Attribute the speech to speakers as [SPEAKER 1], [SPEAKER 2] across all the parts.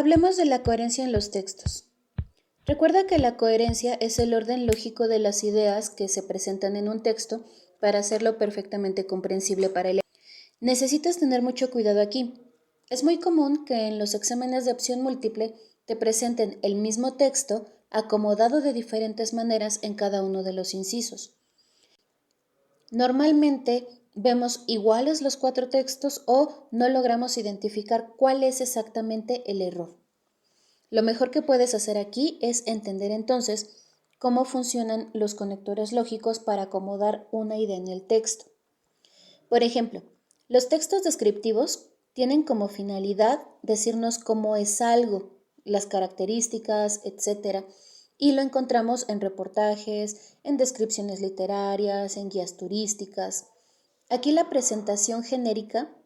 [SPEAKER 1] Hablemos de la coherencia en los textos. Recuerda que la coherencia es el orden lógico de las ideas que se presentan en un texto para hacerlo perfectamente comprensible para el lector. Necesitas tener mucho cuidado aquí. Es muy común que en los exámenes de opción múltiple te presenten el mismo texto acomodado de diferentes maneras en cada uno de los incisos. Normalmente vemos iguales los 4 textos o no logramos identificar cuál es exactamente el error. Lo mejor que puedes hacer aquí es entender entonces cómo funcionan los conectores lógicos para acomodar una idea en el texto. Por ejemplo, los textos descriptivos tienen como finalidad decirnos cómo es algo, las características, etc. Y lo encontramos en reportajes, en descripciones literarias, en guías turísticas. Aquí la presentación genérica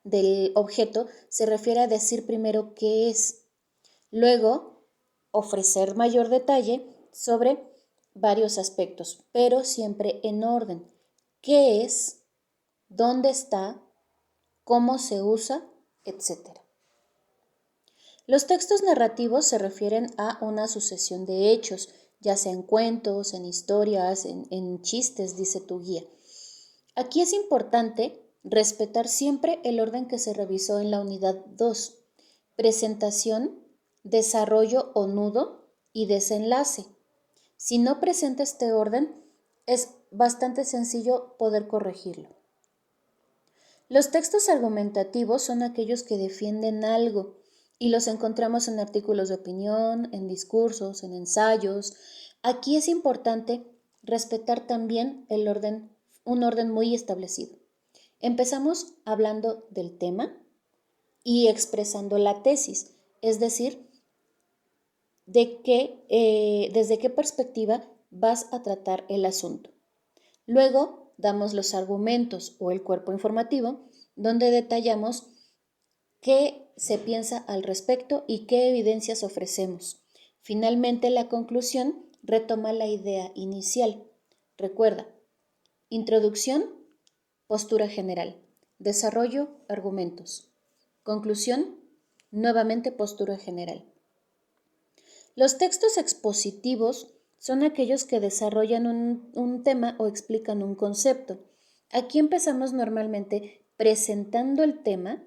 [SPEAKER 1] del objeto se refiere a decir primero qué es. Luego, ofrecer mayor detalle sobre varios aspectos, pero siempre en orden. ¿Qué es? ¿Dónde está? ¿Cómo se usa? Etcétera. Los textos narrativos se refieren a una sucesión de hechos, ya sea en cuentos, en historias, en chistes, dice tu guía. Aquí es importante respetar siempre el orden que se revisó en la unidad 2. Presentación, desarrollo o nudo y desenlace. Si no presenta este orden, es bastante sencillo poder corregirlo. Los textos argumentativos son aquellos que defienden algo y los encontramos en artículos de opinión, en discursos, en ensayos. Aquí es importante respetar también un orden muy establecido. Empezamos hablando del tema y expresando la tesis, es decir, desde qué perspectiva vas a tratar el asunto. Luego damos los argumentos o el cuerpo informativo, donde detallamos qué se piensa al respecto y qué evidencias ofrecemos. Finalmente, la conclusión retoma la idea inicial. Recuerda, introducción, postura general, desarrollo, argumentos. Conclusión, nuevamente postura general. Los textos expositivos son aquellos que desarrollan un tema o explican un concepto. Aquí empezamos normalmente presentando el tema,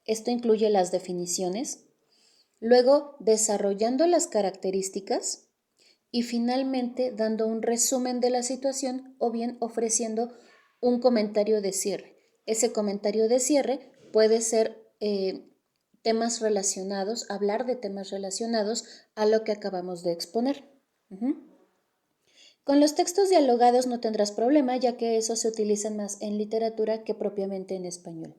[SPEAKER 1] esto incluye las definiciones, luego desarrollando las características y finalmente dando un resumen de la situación o bien ofreciendo un comentario de cierre. Ese comentario de cierre puede ser temas relacionados, hablar de temas relacionados a lo que acabamos de exponer. Con los textos dialogados no tendrás problema, ya que esos se utilizan más en literatura que propiamente en español.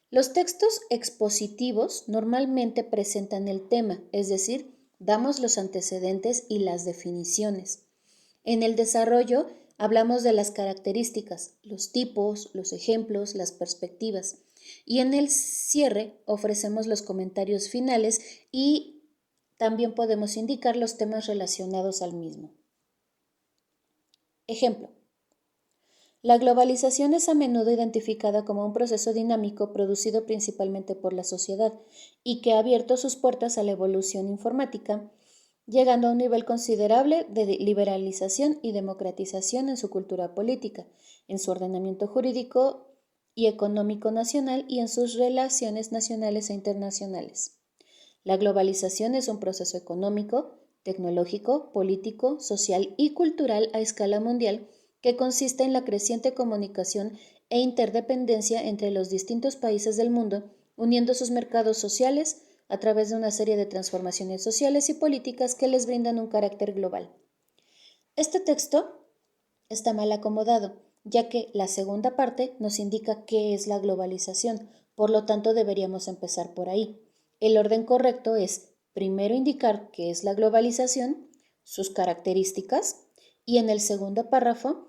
[SPEAKER 1] Los textos expositivos normalmente presentan el tema, es decir, damos los antecedentes y las definiciones. En el desarrollo hablamos de las características, los tipos, los ejemplos, las perspectivas. Y en el cierre ofrecemos los comentarios finales y también podemos indicar los temas relacionados al mismo. Ejemplo. La globalización es a menudo identificada como un proceso dinámico producido principalmente por la sociedad y que ha abierto sus puertas a la evolución informática, llegando a un nivel considerable de liberalización y democratización en su cultura política, en su ordenamiento jurídico y económico nacional y en sus relaciones nacionales e internacionales. La globalización es un proceso económico, tecnológico, político, social y cultural a escala mundial que consiste en la creciente comunicación e interdependencia entre los distintos países del mundo, uniendo sus mercados sociales a través de una serie de transformaciones sociales y políticas que les brindan un carácter global. Este texto está mal acomodado, ya que la segunda parte nos indica qué es la globalización, por lo tanto deberíamos empezar por ahí. El orden correcto es primero indicar qué es la globalización, sus características, y en el segundo párrafo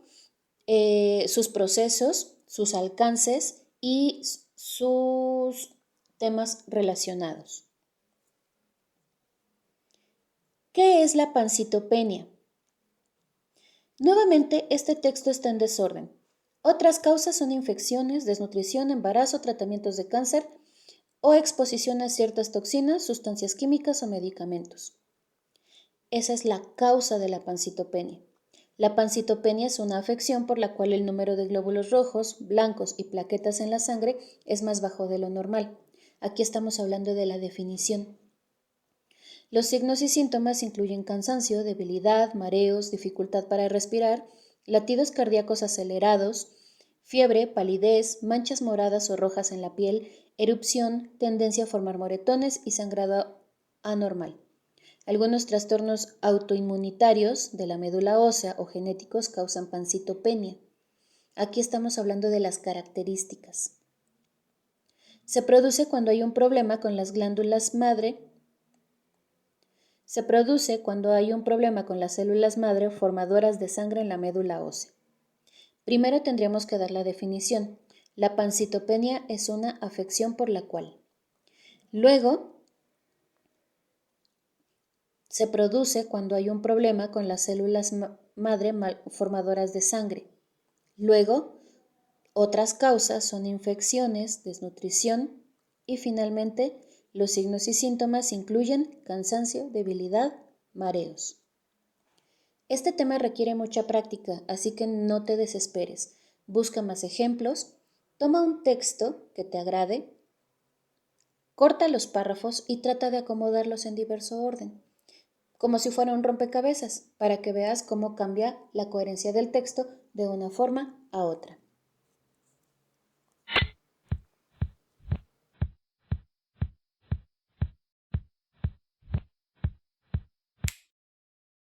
[SPEAKER 1] sus procesos, sus alcances y sus temas relacionados. ¿Qué es la pancitopenia? Nuevamente, este texto está en desorden. Otras causas son infecciones, desnutrición, embarazo, tratamientos de cáncer o exposición a ciertas toxinas, sustancias químicas o medicamentos. Esa es la causa de la pancitopenia. La pancitopenia es una afección por la cual el número de glóbulos rojos, blancos y plaquetas en la sangre es más bajo de lo normal. Aquí estamos hablando de la definición. Los signos y síntomas incluyen cansancio, debilidad, mareos, dificultad para respirar, latidos cardíacos acelerados, fiebre, palidez, manchas moradas o rojas en la piel, erupción, tendencia a formar moretones y sangrado anormal. Algunos trastornos autoinmunitarios de la médula ósea o genéticos causan pancitopenia. Aquí estamos hablando de las características. Se produce cuando hay un problema con las glándulas madre. Se produce cuando hay un problema con las células madre formadoras de sangre en la médula ósea. Primero tendríamos que dar la definición. La pancitopenia es una afección por la cual. Luego, se produce cuando hay un problema con las células madre formadoras de sangre. Luego, otras causas son infecciones, desnutrición y finalmente los signos y síntomas incluyen cansancio, debilidad, mareos. Este tema requiere mucha práctica, así que no te desesperes. Busca más ejemplos, toma un texto que te agrade, corta los párrafos y trata de acomodarlos en diverso orden, como si fuera un rompecabezas, para que veas cómo cambia la coherencia del texto de una forma a otra.